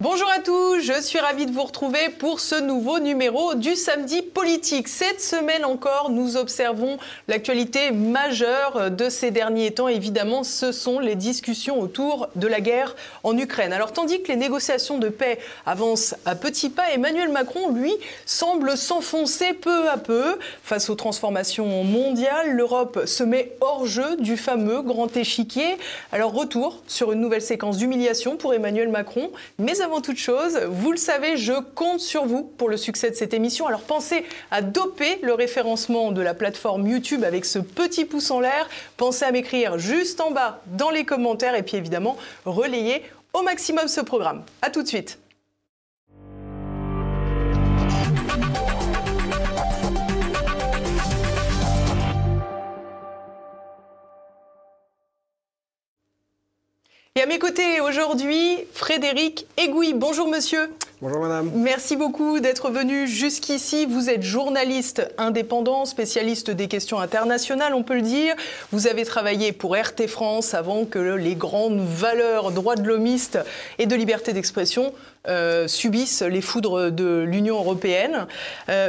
Bonjour à tous, je suis ravie de vous retrouver pour ce nouveau numéro du Samedi Politique. Cette semaine encore, nous observons l'actualité majeure de ces derniers temps. Évidemment, ce sont les discussions autour de la guerre en Ukraine. Alors, tandis que les négociations de paix avancent à petits pas, Emmanuel Macron, lui, semble s'enfoncer peu à peu. Face aux transformations mondiales, l'Europe se met hors jeu du fameux grand échiquier. Alors, retour sur une nouvelle séquence d'humiliation pour Emmanuel Macron. Mais avant toute chose, vous le savez, je compte sur vous pour le succès de cette émission. Alors pensez à doper le référencement de la plateforme YouTube avec ce petit pouce en l'air. Pensez à m'écrire juste en bas dans les commentaires et puis évidemment, relayez au maximum ce programme. À tout de suite. Et à mes côtés aujourd'hui, Frédéric Egouy. Bonjour monsieur. Bonjour madame. Merci beaucoup d'être venu jusqu'ici. Vous êtes journaliste indépendant, spécialiste des questions internationales, on peut le dire. Vous avez travaillé pour RT France avant que les grandes valeurs droits de l'homiste et de liberté d'expression subissent les foudres de l'Union européenne.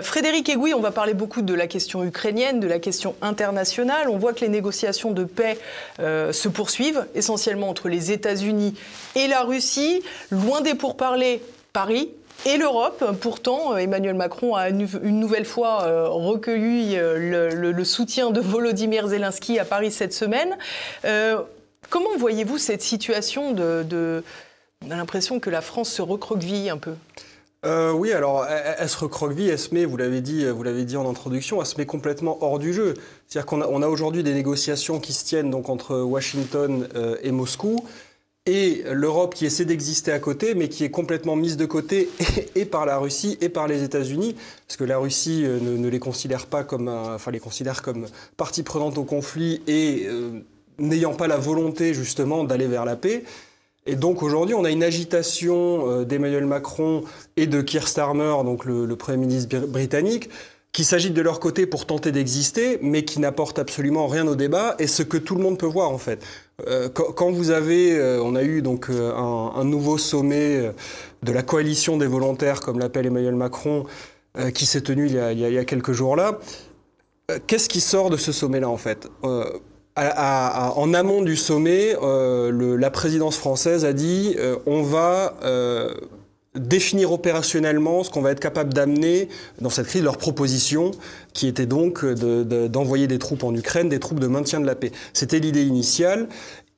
Frédéric Egouy, on va parler beaucoup de la question ukrainienne, de la question internationale. On voit que les négociations de paix se poursuivent, essentiellement entre les États-Unis et la Russie. Loin des pourparlers, Paris et l'Europe. Pourtant, Emmanuel Macron a une nouvelle fois recueilli le soutien de Volodymyr Zelensky à Paris cette semaine. Comment voyez-vous cette situation On a l'impression que la France se recroqueville un peu. Oui, alors elle se recroqueville, elle se met, vous l'avez dit en introduction, elle se met complètement hors du jeu. C'est-à-dire qu'on a aujourd'hui des négociations qui se tiennent donc entre Washington et Moscou, et l'Europe qui essaie d'exister à côté, mais qui est complètement mise de côté et par la Russie et par les États-Unis, parce que la Russie ne les considère pas comme, les considère comme partie prenante au conflit et n'ayant pas la volonté justement d'aller vers la paix. Et donc aujourd'hui, on a une agitation d'Emmanuel Macron et de Keir Starmer, donc le Premier ministre britannique, qui s'agitent de leur côté pour tenter d'exister, mais qui n'apportent absolument rien au débat, et ce que tout le monde peut voir en fait. Quand vous avez, on a eu donc un nouveau sommet de la coalition des volontaires, comme l'appelle Emmanuel Macron, qui s'est tenu il y a quelques jours là. Qu'est-ce qui sort de ce sommet-là en fait ? En amont du sommet, la présidence française a dit on va définir opérationnellement ce qu'on va être capable d'amener dans cette crise, leur proposition, qui était donc d'envoyer des troupes en Ukraine, des troupes de maintien de la paix. C'était l'idée initiale,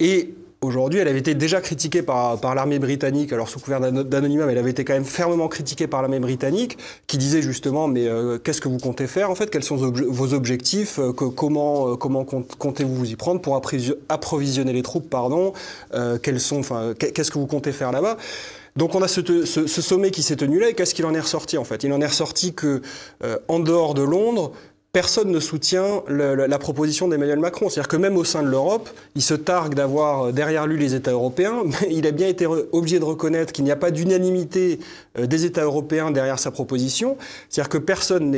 et aujourd'hui, elle avait été déjà critiquée par l'armée britannique, alors sous couvert d'anonymat, mais elle avait été quand même fermement critiquée par l'armée britannique, qui disait justement, mais qu'est-ce que vous comptez faire en fait ? Quels sont vos objectifs ? Comment comptez-vous vous y prendre pour approvisionner les troupes ? Qu'est-ce que vous comptez faire là-bas ? Donc on a ce sommet qui s'est tenu là, et qu'est-ce qu'il en est ressorti en fait ? Il en est ressorti que, en dehors de Londres, personne ne soutient la proposition d'Emmanuel Macron. C'est-à-dire que même au sein de l'Europe, il se targue d'avoir derrière lui les États européens, mais il a bien été obligé de reconnaître qu'il n'y a pas d'unanimité des États européens derrière sa proposition. C'est-à-dire que personne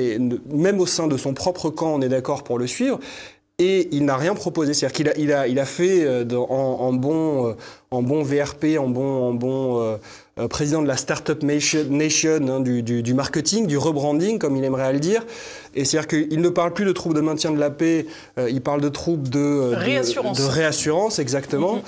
même au sein de son propre camp, on est d'accord pour le suivre. Et il n'a rien proposé. C'est-à-dire qu'il a fait en bon VRP, en bon président de la Startup Nation, hein, du marketing, du rebranding, comme il aimerait à le dire. Et c'est-à-dire qu'il ne parle plus de troupes de maintien de la paix, il parle de troupes de réassurance, exactement.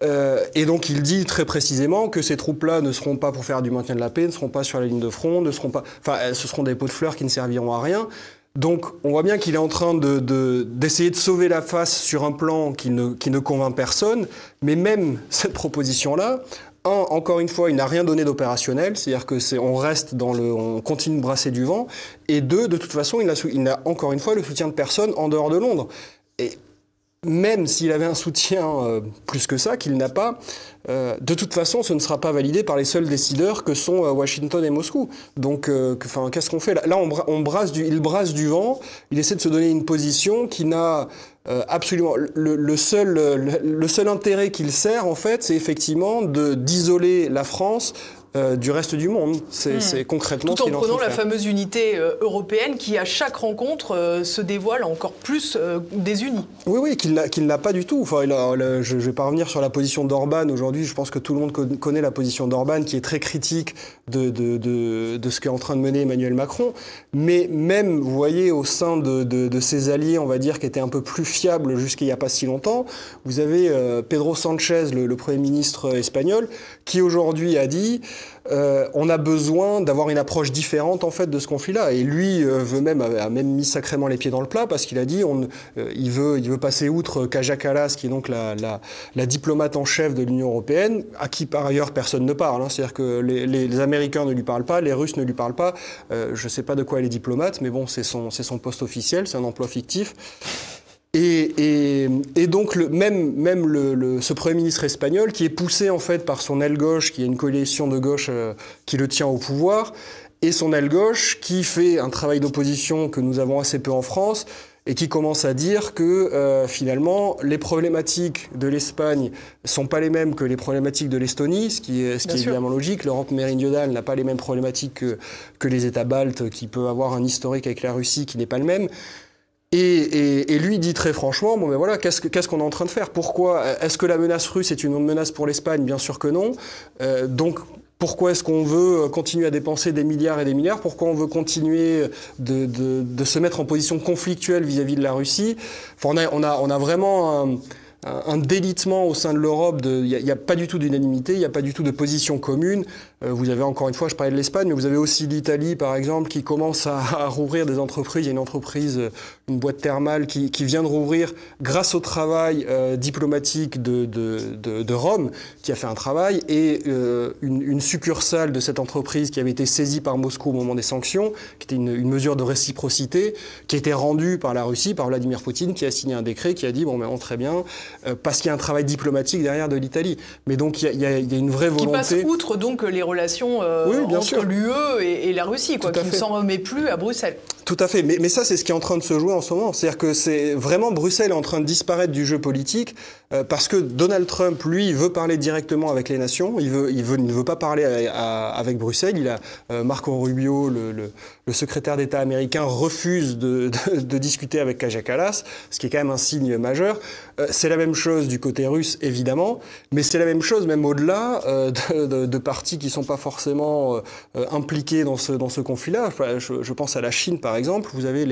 Et donc il dit très précisément que ces troupes-là ne seront pas pour faire du maintien de la paix, ne seront pas sur la ligne de front, ce seront des pots de fleurs qui ne serviront à rien. Donc, on voit bien qu'il est en train d'essayer de sauver la face sur un plan qui ne convainc personne. Mais même cette proposition-là, encore une fois, il n'a rien donné d'opérationnel. C'est-à-dire on continue de brasser du vent. Et deux, de toute façon, il n'a encore une fois le soutien de personne en dehors de Londres. Et même s'il avait un soutien plus que ça, qu'il n'a pas, de toute façon, ce ne sera pas validé par les seuls décideurs que sont Washington et Moscou. Donc, qu'est-ce qu'on fait ? Là, il brasse du vent, il essaie de se donner une position qui n'a absolument... Le seul intérêt qu'il sert, en fait, c'est effectivement d'isoler la France du reste du monde. C'est concrètement tout en prenant la fameuse unité européenne qui, à chaque rencontre, se dévoile encore plus désunie. Oui, qu'il ne l'a pas du tout. Enfin, je ne vais pas revenir sur la position d'Orban. Aujourd'hui, je pense que tout le monde connaît la position d'Orban, qui est très critique de ce qu'est en train de mener Emmanuel Macron. Mais même, vous voyez, au sein de ses alliés, on va dire, qui étaient un peu plus fiables jusqu'il n'y a pas si longtemps, vous avez Pedro Sanchez, le Premier ministre espagnol, qui aujourd'hui a dit on a besoin d'avoir une approche différente en fait de ce conflit-là. Et lui a même mis sacrément les pieds dans le plat parce qu'il a dit il veut passer outre Kaja Kallas, qui est donc la diplomate en chef de l'Union européenne, à qui par ailleurs personne ne parle. Hein. C'est-à-dire que les Américains ne lui parlent pas, les Russes ne lui parlent pas. Je ne sais pas de quoi elle est diplomate, mais bon, c'est son poste officiel, c'est un emploi fictif. Et donc ce Premier ministre espagnol, qui est poussé en fait par son aile gauche, qui est une coalition de gauche qui le tient au pouvoir, et son aile gauche qui fait un travail d'opposition que nous avons assez peu en France, et qui commence à dire que finalement les problématiques de l'Espagne sont pas les mêmes que les problématiques de l'Estonie, ce qui est évidemment logique. L'Europe méridionale n'a pas les mêmes problématiques que les États baltes, qui peuvent avoir un historique avec la Russie qui n'est pas le même. Et lui dit très franchement, bon ben voilà, qu'est-ce qu'on est en train de faire? Pourquoi? Est-ce que la menace russe est une menace pour l'Espagne? Bien sûr que non. Donc pourquoi est-ce qu'on veut continuer à dépenser des milliards et des milliards? Pourquoi on veut continuer de se mettre en position conflictuelle vis-à-vis de la Russie? Enfin, on a vraiment un délitement au sein de l'Europe. Il n'y a pas du tout d'unanimité, il n'y a pas du tout de position commune. Vous avez encore une fois, je parlais de l'Espagne, mais vous avez aussi l'Italie, par exemple, qui commence à rouvrir des entreprises. Il y a une entreprise, une boîte thermale, qui vient de rouvrir grâce au travail diplomatique de Rome, qui a fait un travail, et une succursale de cette entreprise qui avait été saisie par Moscou au moment des sanctions, qui était une mesure de réciprocité, qui a été rendue par la Russie, par Vladimir Poutine, qui a signé un décret qui a dit, bon, ben, très bien, parce qu'il y a un travail diplomatique derrière de l'Italie. Mais donc, il y a une vraie volonté... Qui passe outre, donc, les relations entre l'UE et la Russie, quoi, qui ne s'en remet plus à Bruxelles. Tout à fait. Mais ça, c'est ce qui est en train de se jouer en ce moment. C'est-à-dire que c'est vraiment Bruxelles est en train de disparaître du jeu politique parce que Donald Trump, lui, veut parler directement avec les nations. Il ne veut pas parler avec Bruxelles. Il a Marco Rubio, le secrétaire d'État américain, refuse de discuter avec Kaja Kallas, ce qui est quand même un signe majeur. C'est la même chose du côté russe, évidemment, mais c'est la même chose même au-delà de partis qui ne sont pas forcément impliqués dans ce conflit-là. Je pense à la Chine, par exemple. Vous avez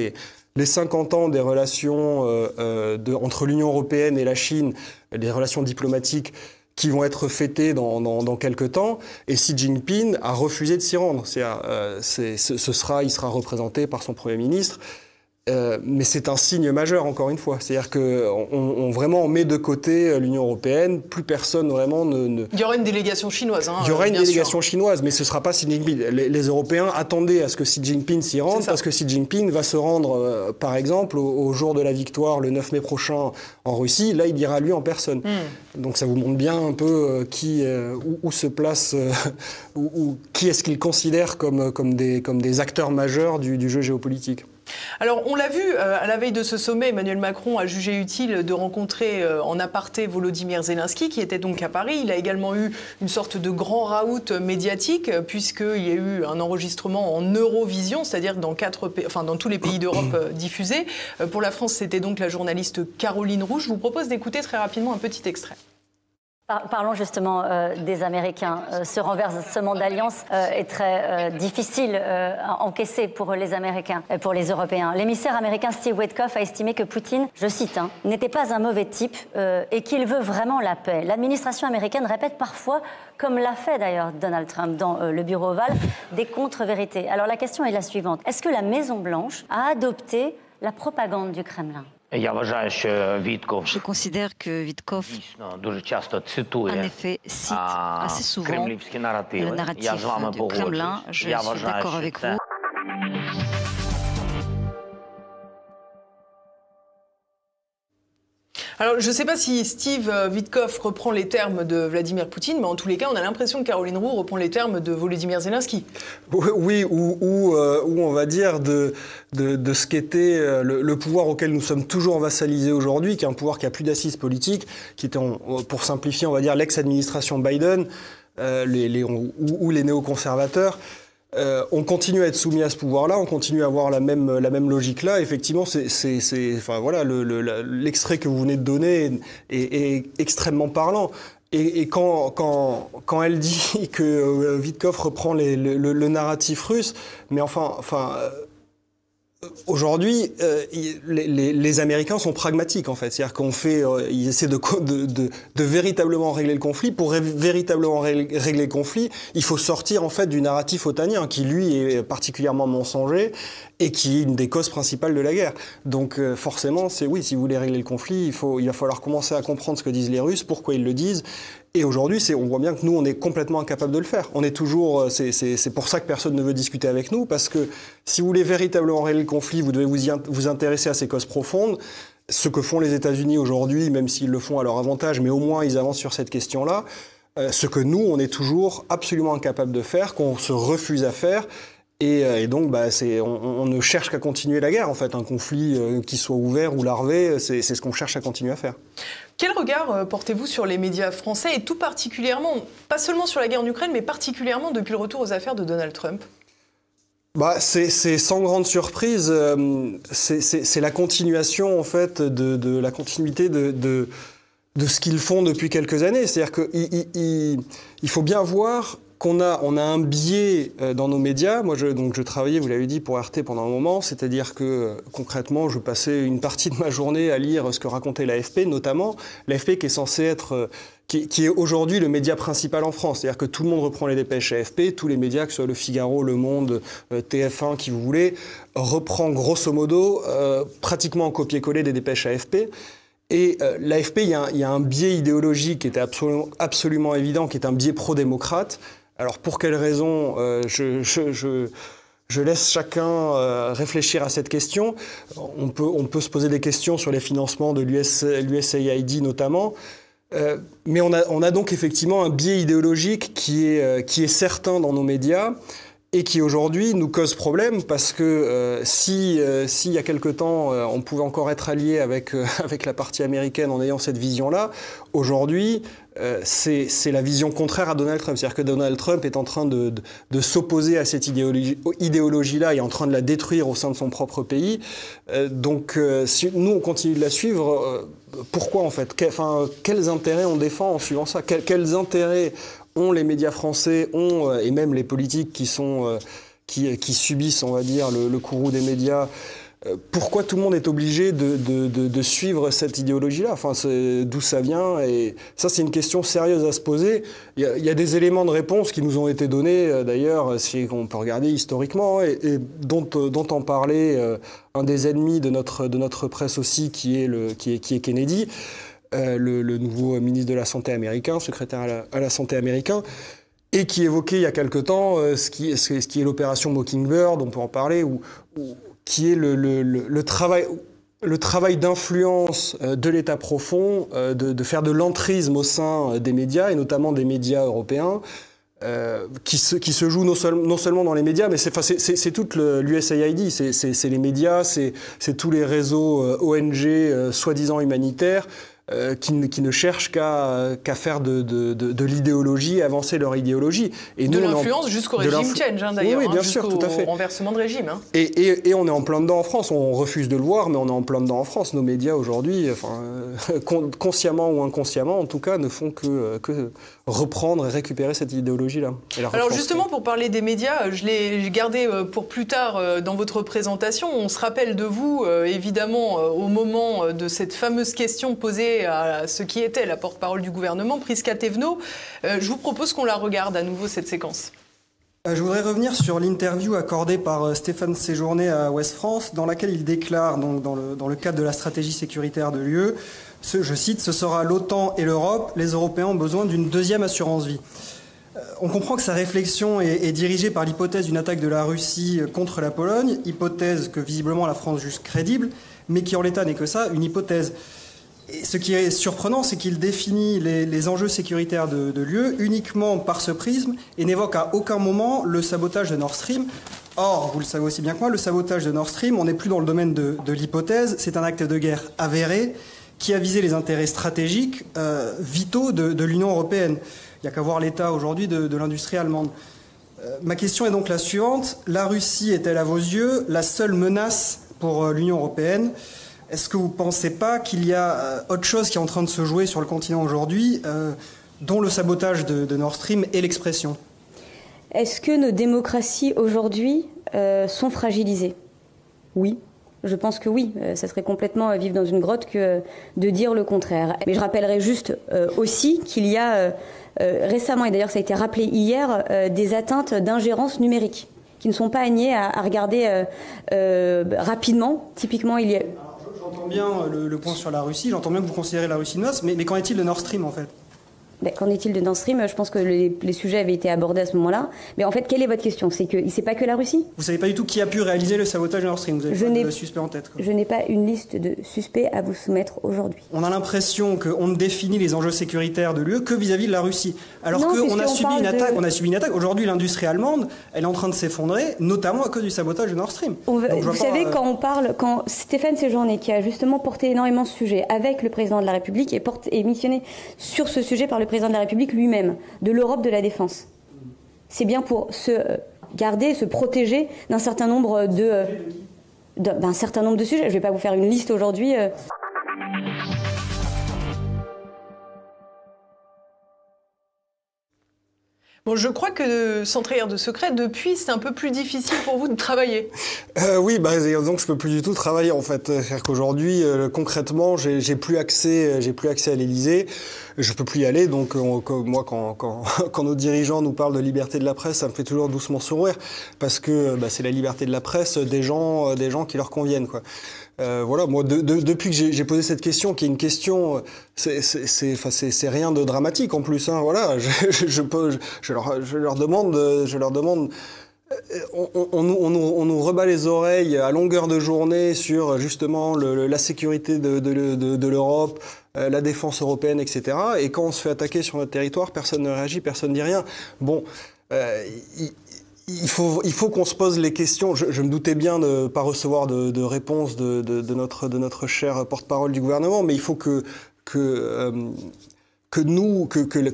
les 50 ans des relations entre l'Union européenne et la Chine, des relations diplomatiques qui vont être fêtées dans quelques temps, et Xi Jinping a refusé de s'y rendre. Il sera représenté par son Premier ministre. Mais c'est un signe majeur, encore une fois. C'est-à-dire qu'on vraiment met de côté l'Union européenne. Plus personne vraiment ne... Il y aura une délégation chinoise. Il y aura une délégation chinoise, mais ce ne sera pas Xi Jinping. Les Européens attendaient à ce que Xi Jinping s'y rende, parce que Xi Jinping va se rendre, par exemple, au jour de la victoire, le 9 mai prochain, en Russie. Là, il ira lui en personne. Donc ça vous montre bien un peu où se place, qui est-ce qu'il considère comme des acteurs majeurs du jeu géopolitique. Alors, on l'a vu, à la veille de ce sommet, Emmanuel Macron a jugé utile de rencontrer en aparté Volodymyr Zelensky, qui était donc à Paris. Il a également eu une sorte de grand raout médiatique, puisqu'il y a eu un enregistrement en Eurovision, c'est-à-dire dans tous les pays d'Europe diffusés. Pour la France, c'était donc la journaliste Caroline Roux. Je vous propose d'écouter très rapidement un petit extrait. Parlons justement des Américains. Ce renversement d'alliance est très difficile à encaisser pour les Américains et pour les Européens. L'émissaire américain Steve Witkoff a estimé que Poutine, je cite, n'était pas un mauvais type et qu'il veut vraiment la paix. L'administration américaine répète parfois, comme l'a fait d'ailleurs Donald Trump dans le bureau ovale, des contre-vérités. Alors la question est la suivante. Est-ce que la Maison-Blanche a adopté la propagande du Kremlin ? Je considère que Witkoff, en effet, cite assez souvent le narratif du Kremlin. Je suis d'accord avec vous. Alors, je ne sais pas si Steve Witkoff reprend les termes de Vladimir Poutine, mais en tous les cas, on a l'impression que Caroline Roux reprend les termes de Volodymyr Zelensky. Oui, ou on va dire de ce qu'était le pouvoir auquel nous sommes toujours vassalisés aujourd'hui, qui est un pouvoir qui a plus d'assises politiques, qui était, pour simplifier, on va dire l'ex-administration Biden, ou les néoconservateurs. On continue à être soumis à ce pouvoir-là, on continue à avoir la même logique-là. Effectivement, l'extrait que vous venez de donner est extrêmement parlant. Et quand elle dit que Witkoff reprend le narratif russe, mais aujourd'hui, les Américains sont pragmatiques, en fait. C'est-à-dire ils essaient de véritablement régler le conflit. Pour véritablement régler le conflit, il faut sortir, en fait, du narratif otanien, qui, lui, est particulièrement mensonger et qui est une des causes principales de la guerre. Donc, forcément, si vous voulez régler le conflit, il va falloir commencer à comprendre ce que disent les Russes, pourquoi ils le disent. Et aujourd'hui, on voit bien que nous, on est complètement incapable de le faire. On est toujours, c'est pour ça que personne ne veut discuter avec nous, parce que si vous voulez véritablement régler le conflit, vous devez vous intéresser à ces causes profondes. Ce que font les États-Unis aujourd'hui, même s'ils le font à leur avantage, mais au moins ils avancent sur cette question-là. Ce que nous, on est toujours absolument incapable de faire, qu'on se refuse à faire. Et donc, on ne cherche qu'à continuer la guerre, en fait. Un conflit qui soit ouvert ou larvé, c'est ce qu'on cherche à continuer à faire. Quel regard portez-vous sur les médias français, et tout particulièrement, pas seulement sur la guerre en Ukraine, mais particulièrement depuis le retour aux affaires de Donald Trump ? C'est sans grande surprise. C'est la continuation, en fait, de la continuité de ce qu'ils font depuis quelques années. C'est-à-dire qu'il faut bien voir qu'on a un biais dans nos médias. Moi, je travaillais, vous l'avez dit, pour RT pendant un moment, c'est-à-dire que concrètement, je passais une partie de ma journée à lire ce que racontait l'AFP, notamment l'AFP qui est censé être, qui est aujourd'hui le média principal en France. C'est-à-dire que tout le monde reprend les dépêches AFP, tous les médias, que ce soit Le Figaro, Le Monde, TF1, qui vous voulez, reprend grosso modo pratiquement en copier-coller des dépêches AFP. Et l'AFP, il y a un biais idéologique qui était absolument évident, qui est un biais pro-démocrate. Alors pour quelles raisons je laisse chacun réfléchir à cette question. On peut se poser des questions sur les financements de l'USAID notamment. Mais on a donc effectivement un biais idéologique qui est certain dans nos médias et qui aujourd'hui nous cause problème parce que s'il y a quelque temps on pouvait encore être allié avec la partie américaine en ayant cette vision-là, aujourd'hui c'est la vision contraire à Donald Trump. C'est-à-dire que Donald Trump est en train de s'opposer à cette idéologie-là et en train de la détruire au sein de son propre pays. Donc si nous on continue de la suivre, pourquoi en fait quels intérêts on défend en suivant ça? Quels intérêts ont les médias français, et même les politiques qui subissent, on va dire, le courroux des médias? Pourquoi tout le monde est obligé de suivre cette idéologie-là? D'où ça vient? Et ça, c'est une question sérieuse à se poser. Il y a des éléments de réponse qui nous ont été donnés, d'ailleurs, on peut regarder historiquement, et dont en parlait un des ennemis de notre presse aussi, qui est Kennedy. Le nouveau ministre de la Santé américain, secrétaire à la Santé américain, et qui évoquait il y a quelque temps ce qui est l'opération Mockingbird, on peut en parler, qui est le travail d'influence de l'État profond, de faire de l'entrisme au sein des médias, et notamment des médias européens, qui se joue non seulement dans les médias, mais c'est toute l'USAID, c'est les médias, c'est tous les réseaux ONG soi-disant humanitaires, qui ne cherchent qu'à faire de l'idéologie, avancer leur idéologie. Et de l'influence jusqu'au régime change, d'ailleurs, oui, bien sûr, tout à fait. Renversement de régime. Et on est en plein dedans en France. On refuse de le voir, mais on est en plein dedans en France. Nos médias aujourd'hui, consciemment ou inconsciemment, en tout cas, ne font que reprendre et récupérer cette idéologie-là. Alors justement, pour parler des médias, je l'ai gardé pour plus tard dans votre présentation. On se rappelle de vous, évidemment, au moment de cette fameuse question posée à ce qui était la porte-parole du gouvernement, Prisca Thévenot. Je vous propose qu'on la regarde à nouveau, cette séquence. Je voudrais revenir sur l'interview accordée par Stéphane Séjourné à Ouest France, dans laquelle il déclare, donc, dans le cadre de la stratégie sécuritaire de l'UE, je cite, « Ce sera l'OTAN et l'Europe, les Européens ont besoin d'une deuxième assurance vie ». On comprend que sa réflexion est dirigée par l'hypothèse d'une attaque de la Russie contre la Pologne, hypothèse que visiblement la France juge crédible, mais qui en l'état n'est que ça, une hypothèse. Et ce qui est surprenant, c'est qu'il définit les enjeux sécuritaires de l'UE uniquement par ce prisme et n'évoque à aucun moment le sabotage de Nord Stream. Or, vous le savez aussi bien que moi, le sabotage de Nord Stream, on n'est plus dans le domaine de l'hypothèse, c'est un acte de guerre avéré qui a visé les intérêts stratégiques vitaux de l'Union européenne. n'y a qu'à voir l'état aujourd'hui de l'industrie allemande. Ma question est donc la suivante. La Russie est-elle à vos yeux la seule menace pour l'Union européenne ? Est-ce que vous ne pensez pas qu'il y a autre chose qui est en train de se jouer sur le continent aujourd'hui, dont le sabotage de Nord Stream est l'expression ? Est-ce que nos démocraties aujourd'hui sont fragilisées ? Oui. Je pense que oui, ça serait complètement vivre dans une grotte que de dire le contraire. Mais je rappellerai juste aussi qu'il y a récemment, et d'ailleurs ça a été rappelé hier, des atteintes d'ingérence numérique qui ne sont pas à nier à regarder rapidement. Typiquement, il y a... Alors, j'entends bien le point sur la Russie, j'entends bien que vous considérez la Russie menace, mais qu'en est-il de Nord Stream en fait ? Qu'en est-il de Nord Stream ? Je pense que les sujets avaient été abordés à ce moment-là. Mais en fait, quelle est votre question ? C'est que c'est pas que la Russie ? Vous savez pas du tout qui a pu réaliser le sabotage de Nord Stream ? Vous avez pas de suspects en tête, quoi. Je n'ai pas une liste de suspects à vous soumettre aujourd'hui. On a l'impression qu'on ne définit les enjeux sécuritaires de l'UE que vis-à-vis de la Russie. Alors qu'on a subi une attaque. On a subi une attaque. Aujourd'hui, l'industrie allemande, elle est en train de s'effondrer, notamment à cause du sabotage de Nord Stream. Vous savez, quand Stéphane Séjourné, qui a justement porté énormément ce sujet avec le président de la République, est missionné sur ce sujet par le président de la République lui-même, de l'Europe de la défense. C'est bien pour se garder, se protéger d'un certain nombre d'un certain nombre de sujets. Je ne vais pas vous faire une liste aujourd'hui. Bon, je crois que sans trahir de secret, depuis, c'est un peu plus difficile pour vous de travailler. Oui, donc je peux plus du tout travailler en fait. C'est-à-dire qu'aujourd'hui, concrètement, j'ai plus accès à l'Élysée. Je peux plus y aller. Donc moi, quand nos dirigeants nous parlent de liberté de la presse, ça me fait toujours doucement sourire parce que c'est la liberté de la presse des gens qui leur conviennent, quoi. Voilà, moi, depuis que j'ai posé cette question, qui est une question, c'est rien de dramatique en plus, hein, voilà, je leur demande, on nous rebat les oreilles à longueur de journée sur justement la sécurité de l'Europe, la défense européenne, etc. Et quand on se fait attaquer sur notre territoire, personne ne réagit, personne ne dit rien. Bon, il faut qu'on se pose les questions. Je me doutais bien de ne pas recevoir de réponse de notre cher porte-parole du gouvernement, mais il faut que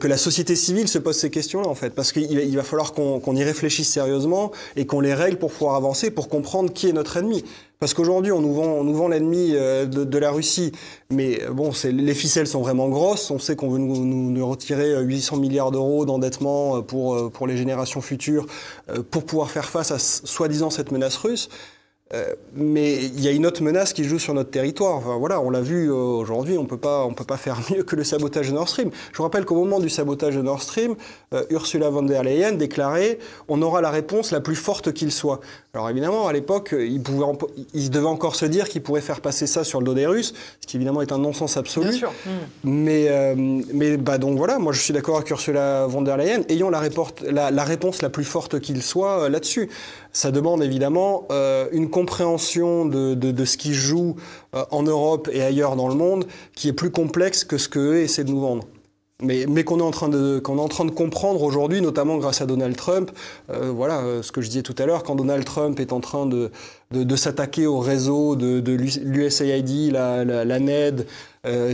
la société civile se pose ces questions-là, en fait. Parce qu'il va falloir qu'on y réfléchisse sérieusement et qu'on les règle pour pouvoir avancer, pour comprendre qui est notre ennemi. Parce qu'aujourd'hui, on nous vend l'ennemi de la Russie. Mais bon, les ficelles sont vraiment grosses. On sait qu'on veut nous retirer 800 milliards d'euros d'endettement pour les générations futures pour pouvoir faire face à soi-disant cette menace russe. Mais il y a une autre menace qui joue sur notre territoire. Enfin, voilà, on l'a vu aujourd'hui, on peut pas faire mieux que le sabotage de Nord Stream. Je vous rappelle qu'au moment du sabotage de Nord Stream, Ursula von der Leyen déclarait « On aura la réponse la plus forte qu'il soit ». Alors évidemment, à l'époque, il devait encore se dire qu'il pourrait faire passer ça sur le dos des Russes, ce qui évidemment est un non-sens absolu. Bien sûr. Mais donc voilà, moi je suis d'accord avec Ursula von der Leyen, ayons la réponse la plus forte qu'il soit là-dessus. Ça demande évidemment une compréhension de ce qui se joue en Europe et ailleurs dans le monde, qui est plus complexe que ce qu'eux essaient de nous vendre. Mais qu'on est en train de comprendre aujourd'hui, notamment grâce à Donald Trump. Voilà, ce que je disais tout à l'heure, quand Donald Trump est en train de s'attaquer au réseau de l'USAID, la NED,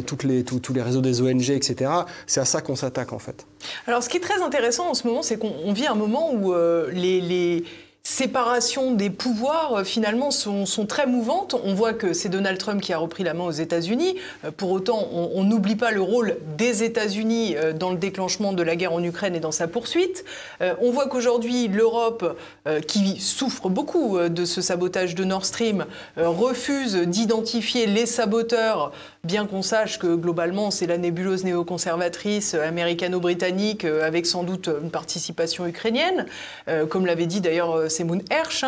tous les réseaux des ONG, etc., c'est à ça qu'on s'attaque en fait. Alors ce qui est très intéressant en ce moment, c'est qu'on vit un moment où les séparation des pouvoirs, finalement, sont très mouvantes. On voit que c'est Donald Trump qui a repris la main aux États-Unis. Pour autant, on n'oublie pas le rôle des États-Unis dans le déclenchement de la guerre en Ukraine et dans sa poursuite. On voit qu'aujourd'hui, l'Europe, qui souffre beaucoup de ce sabotage de Nord Stream, refuse d'identifier les saboteurs, bien qu'on sache que, globalement, c'est la nébuleuse néoconservatrice américano-britannique, avec sans doute une participation ukrainienne, comme l'avait dit d'ailleurs Semoun Hersh.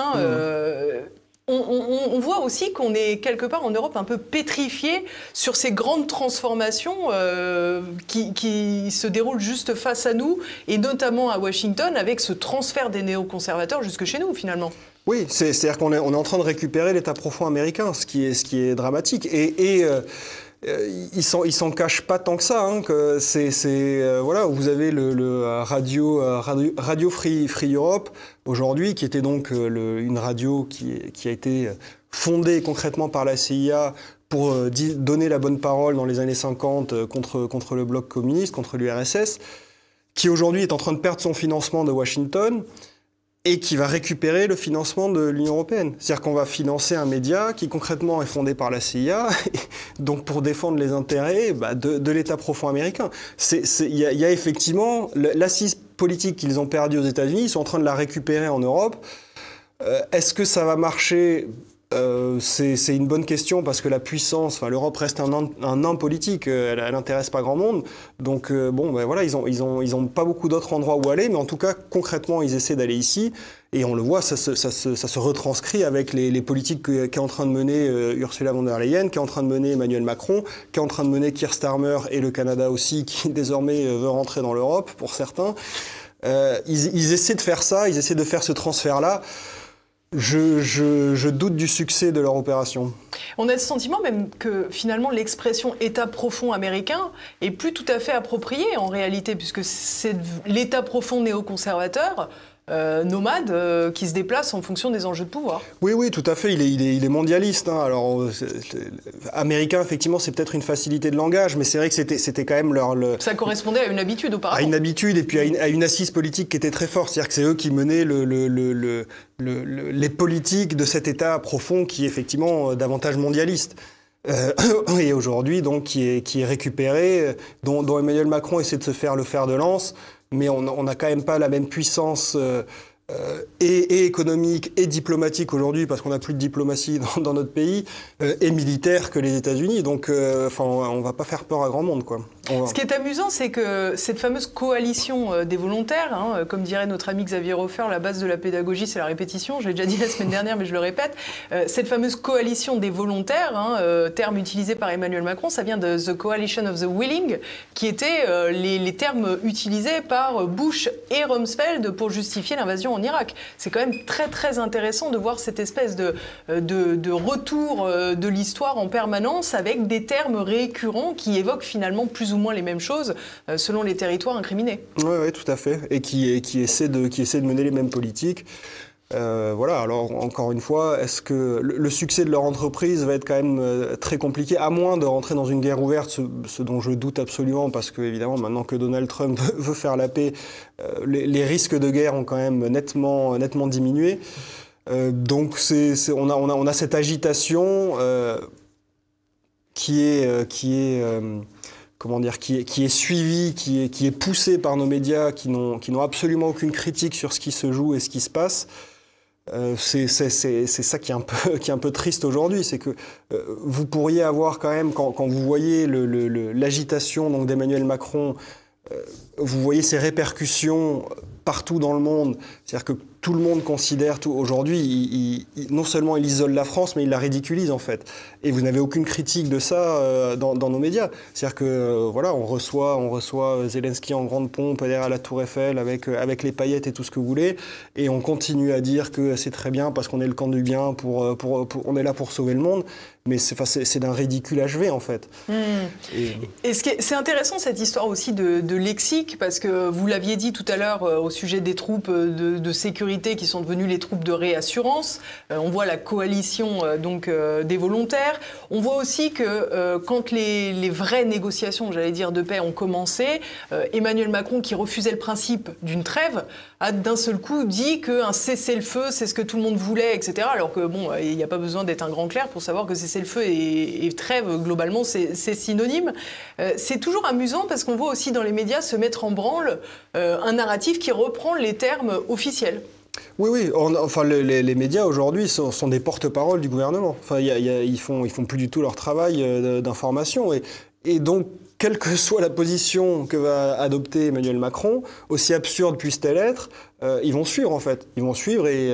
On voit aussi qu'on est quelque part en Europe un peu pétrifié sur ces grandes transformations qui se déroulent juste face à nous, et notamment à Washington, avec ce transfert des néoconservateurs jusque chez nous, finalement. Oui, c'est-à-dire qu'on est en train de récupérer l'État profond américain, ce qui est dramatique. Ils s'en cachent pas tant que ça. Hein, que voilà, vous avez le Radio Free Europe aujourd'hui, qui était donc une radio qui a été fondée concrètement par la CIA pour donner la bonne parole dans les années 50 contre le bloc communiste, contre l'URSS, qui aujourd'hui est en train de perdre son financement de Washington et qui va récupérer le financement de l'Union européenne. C'est-à-dire qu'on va financer un média qui concrètement est fondé par la CIA, donc pour défendre les intérêts de l'État profond américain. Il y a effectivement l'assise politique qu'ils ont perdue aux États-Unis, ils sont en train de la récupérer en Europe. Est-ce que ça va marcher ? C'est une bonne question parce que la puissance, l'Europe reste un nain politique, elle n'intéresse pas grand monde. Donc voilà, ils ont pas beaucoup d'autres endroits où aller, mais en tout cas concrètement ils essaient d'aller ici et on le voit, ça se retranscrit avec les politiques qu'est en train de mener Ursula von der Leyen, qu'est en train de mener Emmanuel Macron, qu'est en train de mener Keir Starmer et le Canada aussi, qui désormais veut rentrer dans l'Europe pour certains. Ils essaient de faire ça, ils essaient de faire ce transfert-là. Je doute du succès de leur opération. On a ce sentiment même que finalement l'expression État profond américain est plus tout à fait appropriée en réalité, puisque c'est l'État profond néoconservateur, nomade, qui se déplace en fonction des enjeux de pouvoir. Oui, tout à fait. Il est mondialiste. Hein. Alors, américain, effectivement, c'est peut-être une facilité de langage, mais c'est vrai que c'était quand même Ça correspondait à une habitude auparavant. À une habitude et puis à une assise politique qui était très forte. C'est-à-dire que c'est eux qui menaient les politiques de cet État profond qui est effectivement davantage mondialiste. Et aujourd'hui, donc, qui est récupéré, dont Emmanuel Macron essaie de se faire le fer de lance, mais on n'a quand même pas la même puissance et économique et diplomatique aujourd'hui, parce qu'on n'a plus de diplomatie dans notre pays, et militaire que les États-Unis. Donc, on va pas faire peur à grand monde, quoi. Ce qui est amusant, c'est que cette fameuse coalition des volontaires, comme dirait notre ami Xavier Hofer, la base de la pédagogie, c'est la répétition. Je l'ai déjà dit la semaine dernière, mais je le répète. Cette fameuse coalition des volontaires, terme utilisé par Emmanuel Macron, ça vient de The Coalition of the Willing, qui étaient les termes utilisés par Bush et Rumsfeld pour justifier l'invasion en Irak. C'est quand même très très intéressant de voir cette espèce de retour de l'histoire en permanence avec des termes récurrents qui évoquent finalement plus ou moins les mêmes choses selon les territoires incriminés. Oui, tout à fait. Et qui essaient de mener les mêmes politiques. Voilà, alors encore une fois, est-ce que le succès de leur entreprise va être quand même très compliqué, à moins de rentrer dans une guerre ouverte, ce dont je doute absolument, parce que évidemment, maintenant que Donald Trump veut faire la paix, les risques de guerre ont quand même nettement diminué. Donc on a cette agitation qui est suivie, qui est poussée par nos médias, qui n'ont absolument aucune critique sur ce qui se joue et ce qui se passe. C'est ça qui est un peu triste aujourd'hui, c'est que vous pourriez avoir quand même, quand vous voyez l'agitation donc d'Emmanuel Macron, vous voyez ses répercussions partout dans le monde, c'est-à-dire que tout le monde considère aujourd'hui, non seulement il isole la France, mais il la ridiculise en fait. Et vous n'avez aucune critique de ça dans nos médias. C'est-à-dire que voilà, on reçoit Zelensky en grande pompe derrière la Tour Eiffel avec les paillettes et tout ce que vous voulez, et on continue à dire que c'est très bien parce qu'on est le camp du bien, on est là pour sauver le monde. Mais c'est d'un ridicule achevé en fait. Et c'est intéressant cette histoire aussi de lexique, parce que vous l'aviez dit tout à l'heure au sujet des troupes de sécurité qui sont devenues les troupes de réassurance. On voit la coalition des volontaires. On voit aussi que quand les vraies négociations, j'allais dire, de paix ont commencé, Emmanuel Macron, qui refusait le principe d'une trêve, a d'un seul coup dit qu'un cessez-le-feu, c'est ce que tout le monde voulait, etc. Alors que bon, il n'y a pas besoin d'être un grand clerc pour savoir que cessez-le-feu et trêve, globalement, c'est synonyme. C'est toujours amusant parce qu'on voit aussi dans les médias se mettre en branle un narratif qui reprend les termes officiels. Oui. Les médias aujourd'hui sont des porte-parole du gouvernement. Enfin, ils font plus du tout leur travail d'information. Et donc, quelle que soit la position que va adopter Emmanuel Macron, aussi absurde puisse-t-elle être, ils vont suivre en fait. Ils vont suivre et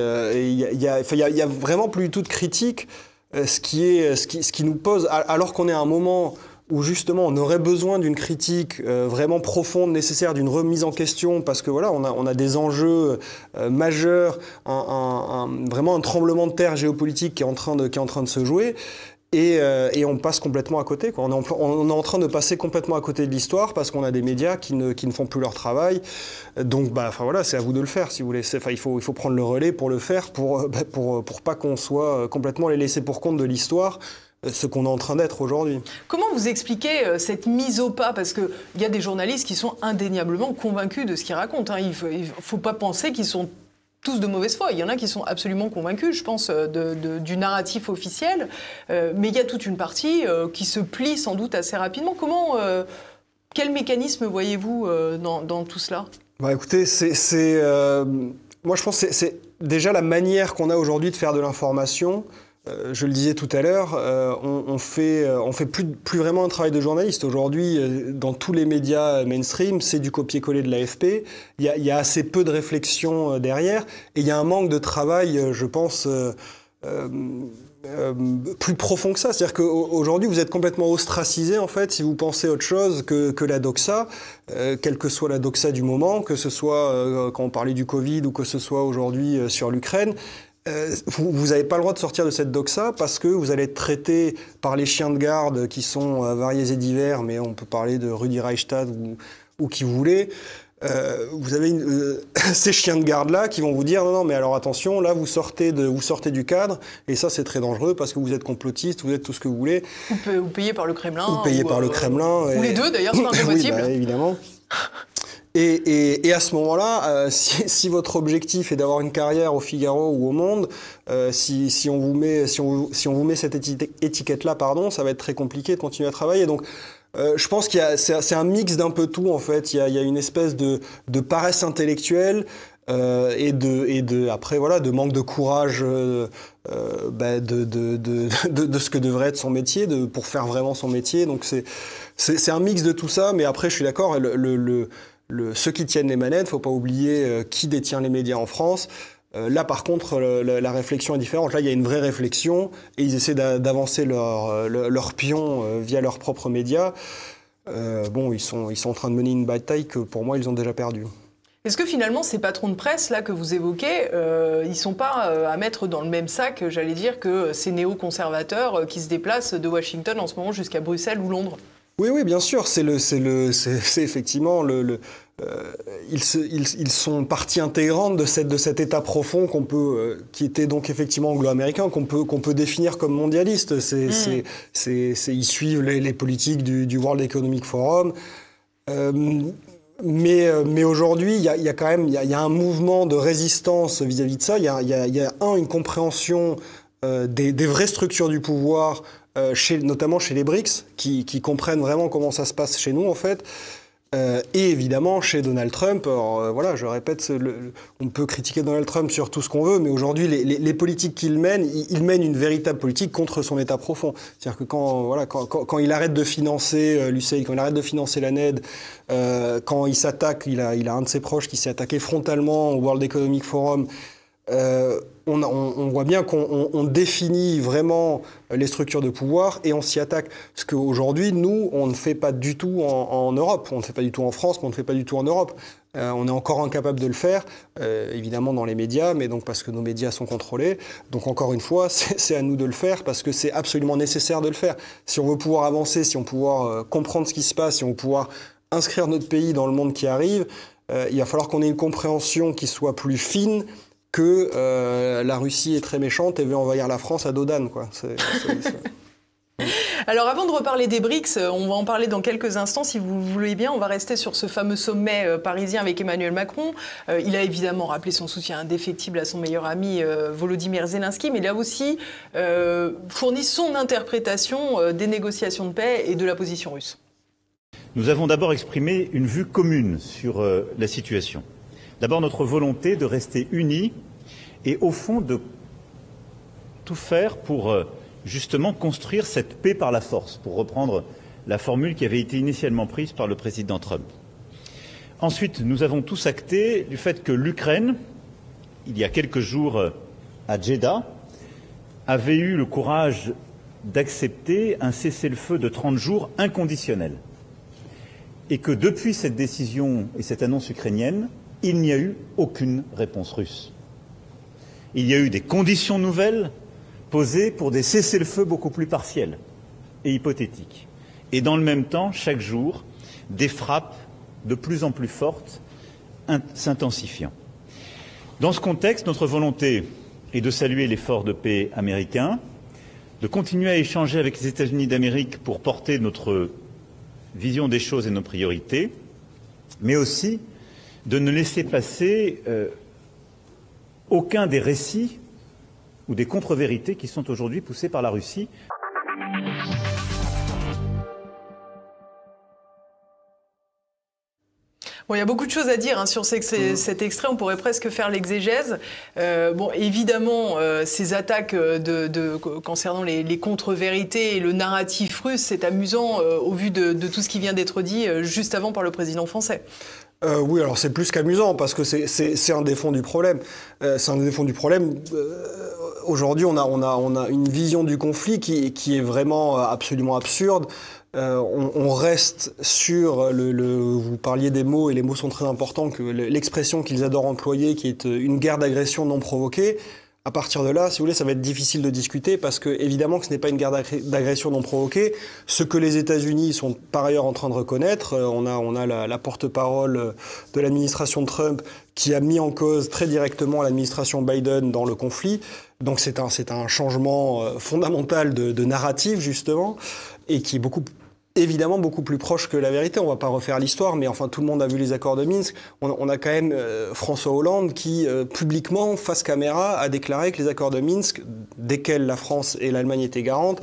il y a vraiment plus du tout de critique. Ce qui nous pose, alors qu'on est à un moment où justement on aurait besoin d'une critique vraiment profonde, nécessaire, d'une remise en question, parce que voilà, on a des enjeux majeurs, vraiment un tremblement de terre géopolitique qui est en train de se jouer. Et on passe complètement à côté, quoi. On est en train de passer complètement à côté de l'histoire parce qu'on a des médias qui ne font plus leur travail. Donc, voilà, c'est à vous de le faire, si vous voulez. Il faut prendre le relais pour le faire, pour pas qu'on soit complètement les laissés pour compte de l'histoire. ce qu'on est en train d'être aujourd'hui. Comment vous expliquez cette mise au pas? Parce qu'il y a des journalistes qui sont indéniablement convaincus de ce qu'ils racontent. Hein. Il ne faut pas penser qu'ils sont tous de mauvaise foi. Il y en a qui sont absolument convaincus, je pense, du narratif officiel. Mais il y a toute une partie qui se plie sans doute assez rapidement. Quel mécanisme voyez-vous dans tout cela? Écoutez, moi je pense que c'est déjà la manière qu'on a aujourd'hui de faire de l'information. Je le disais tout à l'heure, on fait plus vraiment un travail de journaliste. Aujourd'hui, dans tous les médias mainstream, c'est du copier-coller de l'AFP. Il y a assez peu de réflexion derrière. Et il y a un manque de travail, je pense, plus profond que ça. C'est-à-dire qu'aujourd'hui, vous êtes complètement ostracisé, en fait, si vous pensez autre chose que la doxa, quelle que soit la doxa du moment, que ce soit quand on parlait du Covid ou que ce soit aujourd'hui sur l'Ukraine. Vous n'avez pas le droit de sortir de cette doxa parce que vous allez être traité par les chiens de garde qui sont variés et divers, mais on peut parler de Rudi Reichstad ou qui vous voulez. Vous avez ces chiens de garde-là qui vont vous dire non, mais alors attention, là vous sortez du cadre et ça c'est très dangereux parce que vous êtes complotiste, vous êtes tout ce que vous voulez. Ou payé par le Kremlin. Ou payé par le Kremlin. Ou les deux d'ailleurs, c'est incompatible. Oui, évidemment. Et à ce moment-là, si votre objectif est d'avoir une carrière au Figaro ou au Monde, si on vous met cette étiquette-là, ça va être très compliqué de continuer à travailler. Donc, je pense c'est un mix d'un peu tout en fait. Il y a une espèce de paresse intellectuelle après voilà de manque de courage de ce que devrait être son métier, pour faire vraiment son métier. Donc c'est un mix de tout ça. Mais après, je suis d'accord. Ceux qui tiennent les manettes, faut pas oublier qui détient les médias en France. Là, par contre, la réflexion est différente. Là, il y a une vraie réflexion et ils essaient d'avancer leur pion via leurs propres médias. Ils sont en train de mener une bataille que, pour moi, ils ont déjà perdue. Est-ce que finalement, ces patrons de presse là que vous évoquez, ils ne sont pas à mettre dans le même sac, j'allais dire, que ces néoconservateurs qui se déplacent de Washington en ce moment jusqu'à Bruxelles ou Londres? Oui, bien sûr. C'est effectivement ils sont partie intégrante de cet État profond qui était donc effectivement anglo-américain, qu'on peut définir comme mondialiste. Ils suivent les politiques du World Economic Forum. Mais aujourd'hui, il y a quand même un mouvement de résistance vis-à-vis de ça. Il y a une compréhension des vraies structures du pouvoir. Notamment chez les BRICS, qui comprennent vraiment comment ça se passe chez nous, en fait. Et évidemment, chez Donald Trump, voilà, je répète, on peut critiquer Donald Trump sur tout ce qu'on veut, mais aujourd'hui, les politiques qu'il mène, il mène une véritable politique contre son État profond. C'est-à-dire que quand il arrête de financer l'USAID, quand il arrête de financer la NED, quand il s'attaque, il a un de ses proches qui s'est attaqué frontalement au World Economic Forum. On voit bien qu'on définit vraiment les structures de pouvoir et on s'y attaque. Parce qu'aujourd'hui, nous, on ne fait pas du tout en Europe. On ne fait pas du tout en France, mais on ne fait pas du tout en Europe. On est encore incapable de le faire, évidemment dans les médias, mais donc parce que nos médias sont contrôlés. Donc encore une fois, c'est à nous de le faire parce que c'est absolument nécessaire de le faire. Si on veut pouvoir avancer, si on veut pouvoir comprendre ce qui se passe, si on veut pouvoir inscrire notre pays dans le monde qui arrive, il va falloir qu'on ait une compréhension qui soit plus fine que la Russie est très méchante et veut envahir la France à dos d'âne, quoi. Alors avant de reparler des BRICS, on va en parler dans quelques instants si vous le voulez bien. On va rester sur ce fameux sommet parisien avec Emmanuel Macron. Il a évidemment rappelé son soutien indéfectible à son meilleur ami Volodymyr Zelensky, mais il a aussi fourni son interprétation des négociations de paix et de la position russe. Nous avons d'abord exprimé une vue commune sur la situation. D'abord, notre volonté de rester unis et, au fond, de tout faire pour justement construire cette paix par la force, pour reprendre la formule qui avait été initialement prise par le président Trump. Ensuite, nous avons tous acté du fait que l'Ukraine, il y a quelques jours à Jeddah, avait eu le courage d'accepter un cessez-le-feu de 30 jours inconditionnel. Et que depuis cette décision et cette annonce ukrainienne, il n'y a eu aucune réponse russe. Il y a eu des conditions nouvelles posées pour des cessez-le-feu beaucoup plus partiels et hypothétiques. Et dans le même temps, chaque jour, des frappes de plus en plus fortes s'intensifiant. Dans ce contexte, notre volonté est de saluer l'effort de paix américain, de continuer à échanger avec les États-Unis d'Amérique pour porter notre vision des choses et nos priorités, mais aussi de ne laisser passer aucun des récits ou des contre-vérités qui sont aujourd'hui poussés par la Russie. Bon, il y a beaucoup de choses à dire sur cet extrait, on pourrait presque faire l'exégèse. Bon, évidemment, ces attaques concernant les contre-vérités et le narratif russe, c'est amusant au vu de tout ce qui vient d'être dit juste avant par le président français. Oui, alors c'est plus qu'amusant parce que c'est un des fonds du problème. C'est un des fonds du problème. Aujourd'hui, on a une vision du conflit qui est vraiment absolument absurde. On reste sur vous parliez des mots, et les mots sont très importants, que l'expression qu'ils adorent employer, qui est une guerre d'agression non provoquée. À partir de là, si vous voulez, ça va être difficile de discuter parce que, évidemment, que ce n'est pas une guerre d'agression non provoquée. Ce que les États-Unis sont par ailleurs en train de reconnaître, on a la porte-parole de l'administration Trump qui a mis en cause très directement l'administration Biden dans le conflit. Donc c'est un changement fondamental de narratif, justement, et qui est évidemment beaucoup plus proche que la vérité. On va pas refaire l'histoire, mais enfin tout le monde a vu les accords de Minsk. On a quand même François Hollande qui publiquement, face caméra, a déclaré que les accords de Minsk, desquels la France et l'Allemagne étaient garantes,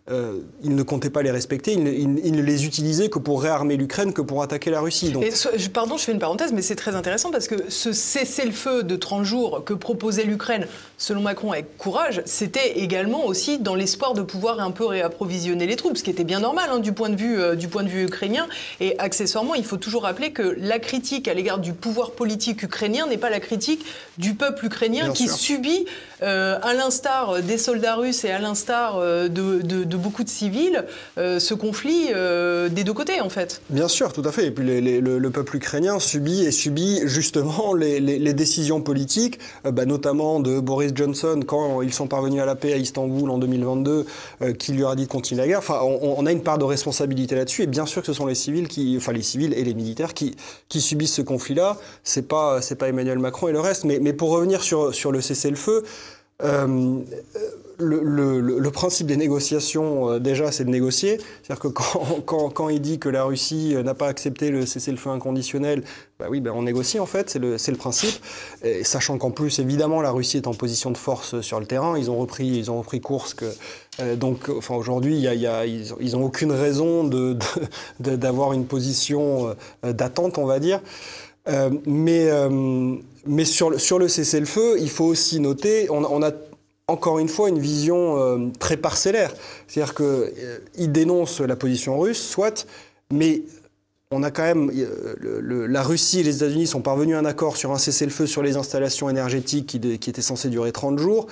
il ne comptait pas les respecter, il ne les utilisait que pour réarmer l'Ukraine, que pour attaquer la Russie. Donc... Pardon, je fais une parenthèse, mais c'est très intéressant parce que ce cessez-le-feu de 30 jours que proposait l'Ukraine, selon Macron avec courage, c'était également aussi dans l'espoir de pouvoir un peu réapprovisionner les troupes, ce qui était bien normal du point de vue ukrainien. Et accessoirement, il faut toujours rappeler que la critique à l'égard du pouvoir politique ukrainien n'est pas la critique du peuple ukrainien qui subit, à l'instar des soldats russes et à l'instar de beaucoup de civils, ce conflit des deux côtés, en fait. Bien sûr, tout à fait. Et puis le peuple ukrainien subit justement les décisions politiques, notamment de Boris Johnson, quand ils sont parvenus à la paix à Istanbul en 2022, qui lui aura dit de continuer la guerre. Enfin, on a une part de responsabilité là-dessus. Et bien sûr que ce sont les civils les civils et les militaires qui subissent ce conflit-là. C'est pas Emmanuel Macron et le reste. Mais pour revenir sur le cessez-le-feu, le principe des négociations, déjà, c'est de négocier. C'est-à-dire que quand il dit que la Russie n'a pas accepté le cessez-le-feu inconditionnel, on négocie, en fait, c'est le principe. Et sachant qu'en plus, évidemment, la Russie est en position de force sur le terrain. Ils ont repris Koursk. Donc, aujourd'hui, ils n'ont aucune raison d'avoir une position d'attente, on va dire. Mais sur le cessez-le-feu, il faut aussi noter, on a encore une fois une vision très parcellaire. C'est-à-dire qu'ils dénoncent la position russe, soit, mais on a quand même... la Russie et les États-Unis sont parvenus à un accord sur un cessez-le-feu sur les installations énergétiques qui était censé durer 30 jours.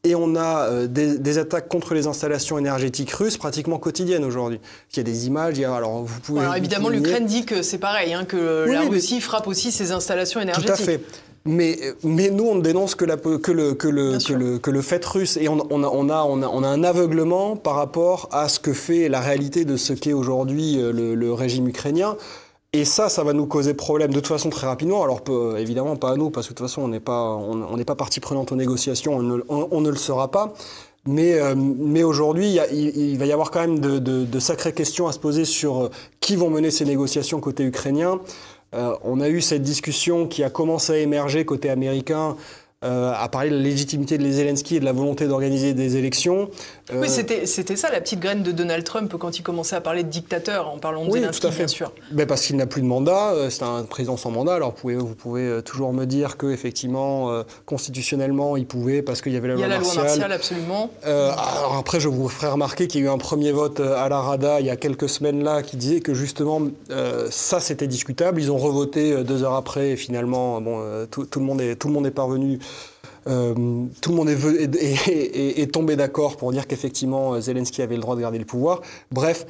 Et on a des attaques contre les installations énergétiques russes pratiquement quotidiennes aujourd'hui. Il y a des images, alors vous pouvez... Alors évidemment, l'Ukraine dit que c'est pareil, que la Russie frappe aussi ses installations énergétiques. Tout à fait. Mais nous, on ne dénonce que le fait russe. Et on a un aveuglement par rapport à ce que fait la réalité de ce qu'est aujourd'hui le régime ukrainien. Et ça va nous causer problème de toute façon très rapidement. Alors évidemment pas à nous, parce que de toute façon on n'est pas partie prenante aux négociations, on ne le sera pas. Mais aujourd'hui, il va y avoir quand même de sacrées questions à se poser sur qui vont mener ces négociations côté ukrainien. On a eu cette discussion qui a commencé à émerger côté américain, à parler de la légitimité de Zelensky et de la volonté d'organiser des élections. Oui, c'était ça la petite graine de Donald Trump quand il commençait à parler de dictateur en parlant de Zelensky, bien sûr. Parce qu'il n'a plus de mandat, c'est un président sans mandat. Alors vous pouvez toujours me dire qu'effectivement, constitutionnellement, il pouvait parce qu'il y avait la loi martiale. Il y a la loi martiale, absolument. Alors après, je vous ferai remarquer qu'il y a eu un premier vote à la Rada il y a quelques semaines là qui disait que justement, ça c'était discutable. Ils ont revoté 2 heures après et finalement, tout le monde est parvenu. Tout le monde est tombé d'accord pour dire qu'effectivement Zelensky avait le droit de garder le pouvoir. Bref,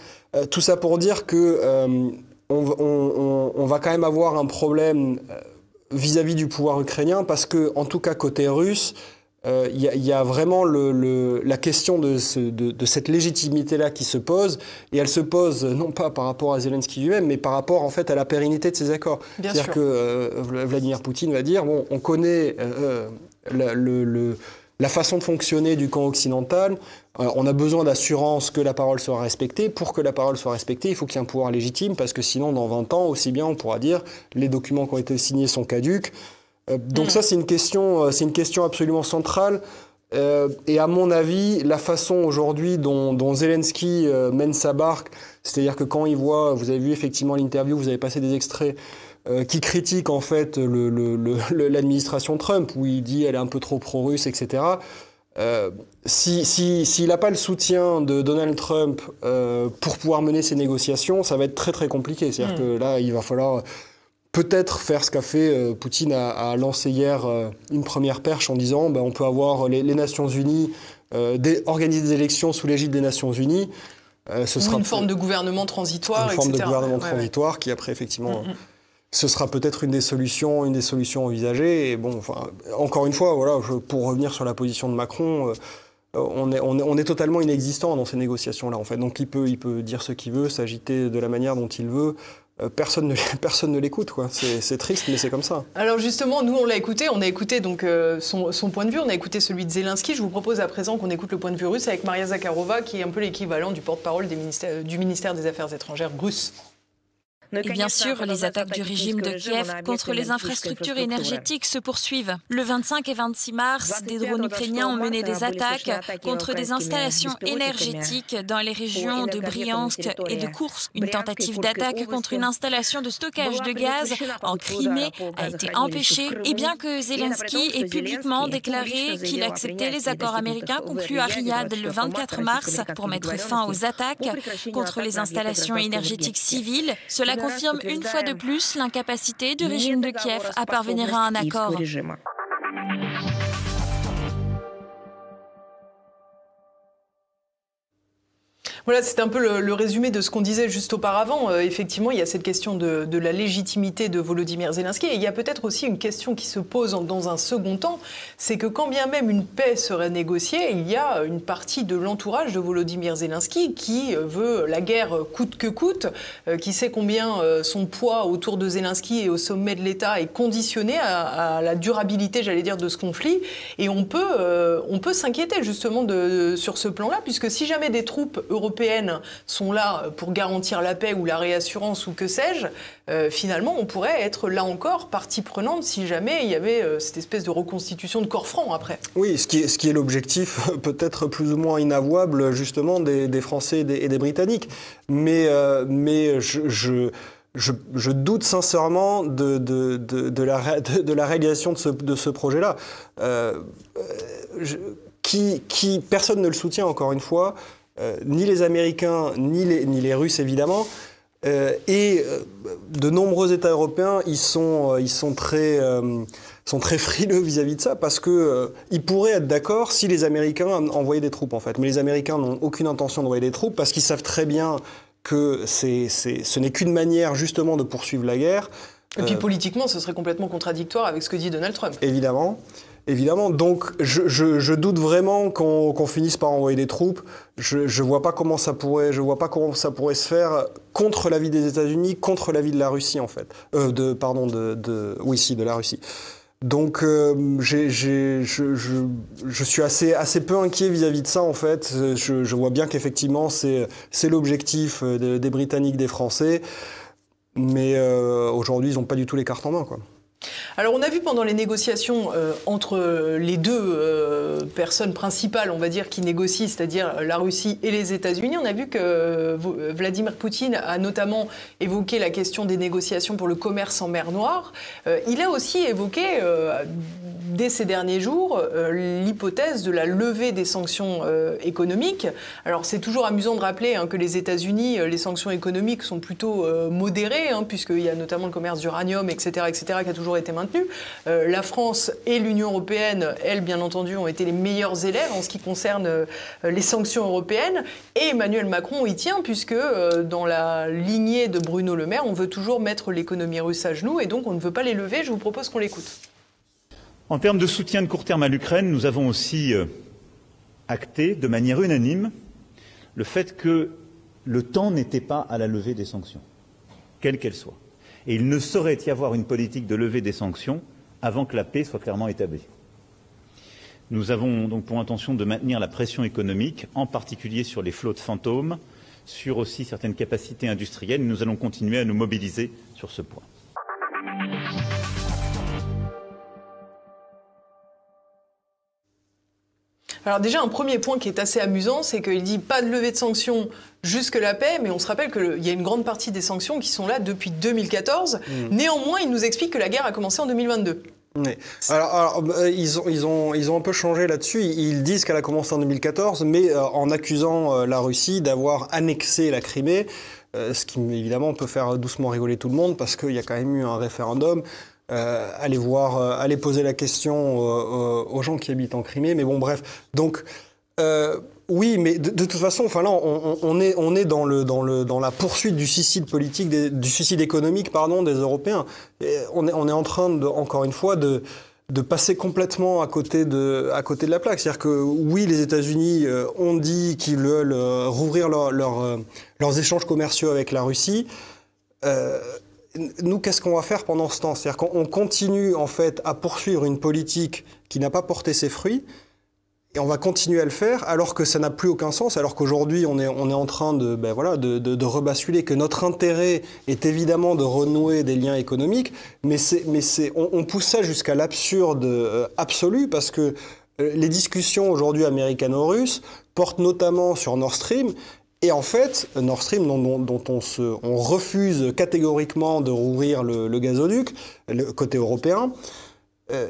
tout ça pour dire que on va quand même avoir un problème vis-à-vis du pouvoir ukrainien parce que, en tout cas côté russe, il y a vraiment la question de cette légitimité-là qui se pose, et elle se pose non pas par rapport à Zelensky lui-même, mais par rapport en fait à la pérennité de ces accords. C'est-à-dire que Vladimir Poutine va dire on connaît la façon de fonctionner du camp occidental. On a besoin d'assurance que la parole sera respectée. Pour que la parole soit respectée, il faut qu'il y ait un pouvoir légitime, parce que sinon, dans 20 ans, aussi bien, on pourra dire les documents qui ont été signés sont caducs. Donc ça, c'est une question absolument centrale. Et à mon avis, la façon aujourd'hui dont Zelensky mène sa barque, c'est-à-dire que quand il voit, vous avez vu effectivement l'interview, vous avez passé des extraits, qui critique en fait l'administration Trump, où il dit elle est un peu trop pro-russe, etc. S'il n'a pas le soutien de Donald Trump pour pouvoir mener ces négociations, ça va être très très compliqué. C'est-à-dire que là, il va falloir peut-être faire ce qu'a fait Poutine a lancé hier une première perche en disant on peut avoir les Nations Unies, organiser des élections sous l'égide des Nations Unies. Ce sera une forme de gouvernement transitoire, etc. Une forme de gouvernement transitoire qui après effectivement... Ce sera peut-être une des solutions envisagées. Et bon, enfin, encore une fois, voilà, pour revenir sur la position de Macron, on est totalement inexistant dans ces négociations-là, en fait. Donc il peut dire ce qu'il veut, s'agiter de la manière dont il veut. Personne ne l'écoute, quoi. C'est triste, mais c'est comme ça. Alors justement, nous, on a écouté donc son point de vue, on a écouté celui de Zelensky. Je vous propose à présent qu'on écoute le point de vue russe avec Maria Zakharova, qui est un peu l'équivalent du porte-parole du ministère des Affaires étrangères russe. Et bien sûr, les attaques du régime de Kiev contre les infrastructures énergétiques se poursuivent. Le 25 et 26 mars, des drones ukrainiens ont mené des attaques contre des installations énergétiques dans les régions de Bryansk et de Koursk. Une tentative d'attaque contre une installation de stockage de gaz en Crimée a été empêchée. Et bien que Zelensky ait publiquement déclaré qu'il acceptait les accords américains conclus à Riyad le 24 mars pour mettre fin aux attaques contre les installations énergétiques civiles, cela confirme une fois de plus l'incapacité du régime de Kiev à parvenir à un accord. Voilà, c'est un peu le résumé de ce qu'on disait juste auparavant. Effectivement, il y a cette question de la légitimité de Volodymyr Zelensky. Et il y a peut-être aussi une question qui se pose dans un second temps, c'est que quand bien même une paix serait négociée, il y a une partie de l'entourage de Volodymyr Zelensky qui veut la guerre coûte que coûte, qui sait combien son poids autour de Zelensky et au sommet de l'État est conditionné à la durabilité, j'allais dire, de ce conflit. Et on peut s'inquiéter justement sur ce plan-là, puisque si jamais des troupes européennes sont là pour garantir la paix ou la réassurance ou que sais-je, finalement, on pourrait être là encore partie prenante si jamais il y avait cette espèce de reconstitution de corps franc après. Oui, ce qui est l'objectif peut-être plus ou moins inavouable justement des Français et des Britanniques. Mais je doute sincèrement de la réalisation de ce projet-là. Personne ne le soutient, encore une fois. Ni les Américains, ni les Russes, évidemment. Et de nombreux États européens, ils sont très frileux vis-à-vis de ça, parce que ils pourraient être d'accord si les Américains envoyaient des troupes, en fait. Mais les Américains n'ont aucune intention d'envoyer des troupes, parce qu'ils savent très bien que ce n'est qu'une manière, justement, de poursuivre la guerre. Et puis politiquement, ce serait complètement contradictoire avec ce que dit Donald Trump. Évidemment, donc je doute vraiment qu'on finisse par envoyer des troupes. Je vois pas comment ça pourrait se faire contre l'avis des États-Unis, contre l'avis de la Russie en fait, de la Russie. Donc je suis assez peu inquiet vis-à-vis de ça en fait. Je vois bien qu'effectivement c'est l'objectif des Britanniques, des Français, mais aujourd'hui ils n'ont pas du tout les cartes en main, quoi. Alors on a vu pendant les négociations entre les deux personnes principales, on va dire, qui négocient, c'est-à-dire la Russie et les États-Unis, on a vu que Vladimir Poutine a notamment évoqué la question des négociations pour le commerce en mer Noire. Il a aussi évoqué, dès ces derniers jours, l'hypothèse de la levée des sanctions économiques. Alors c'est toujours amusant de rappeler que les États-Unis, les sanctions économiques sont plutôt modérées, puisqu'il y a notamment le commerce d'uranium, etc., qui a toujours été maintenu. La France et l'Union européenne, elles, bien entendu, ont été les meilleurs élèves en ce qui concerne les sanctions européennes. Et Emmanuel Macron y tient, puisque dans la lignée de Bruno Le Maire, on veut toujours mettre l'économie russe à genoux, et donc on ne veut pas les lever. Je vous propose qu'on l'écoute. En termes de soutien de court terme à l'Ukraine, nous avons aussi acté de manière unanime le fait que le temps n'était pas à la levée des sanctions, quelle qu'elle soit. Et il ne saurait y avoir une politique de levée des sanctions avant que la paix soit clairement établie. Nous avons donc pour intention de maintenir la pression économique, en particulier sur les flottes fantômes, sur aussi certaines capacités industrielles. Nous allons continuer à nous mobiliser sur ce point. Alors déjà, un premier point qui est assez amusant, c'est qu'il dit pas de levée de sanctions jusque la paix, mais on se rappelle qu'il y a une grande partie des sanctions qui sont là depuis 2014. Néanmoins, il nous explique que la guerre a commencé en 2022. Oui. Alors, ils ont un peu changé là-dessus. Ils disent qu'elle a commencé en 2014, mais en accusant la Russie d'avoir annexé la Crimée, ce qui évidemment peut faire doucement rigoler tout le monde parce qu'il y a quand même eu un référendum. Aller poser la question aux gens qui habitent en Crimée, mais bon, bref. Donc, oui, mais de toute façon, enfin là, on est dans la poursuite du suicide politique, du suicide économique, pardon, des Européens. Et on est en train encore une fois de passer complètement à côté de la plaque. C'est-à-dire que oui, les États-Unis ont dit qu'ils veulent rouvrir leurs échanges commerciaux avec la Russie. Nous, qu'est-ce qu'on va faire pendant ce temps? C'est-à-dire qu'on continue en fait à poursuivre une politique qui n'a pas porté ses fruits, et on va continuer à le faire alors que ça n'a plus aucun sens, alors qu'aujourd'hui on est en train de rebasculer, que notre intérêt est évidemment de renouer des liens économiques, mais on pousse ça jusqu'à l'absurde absolu parce que les discussions aujourd'hui américano-russes portent notamment sur Nord Stream. Et en fait, Nord Stream, dont on refuse catégoriquement de rouvrir le gazoduc, le côté européen.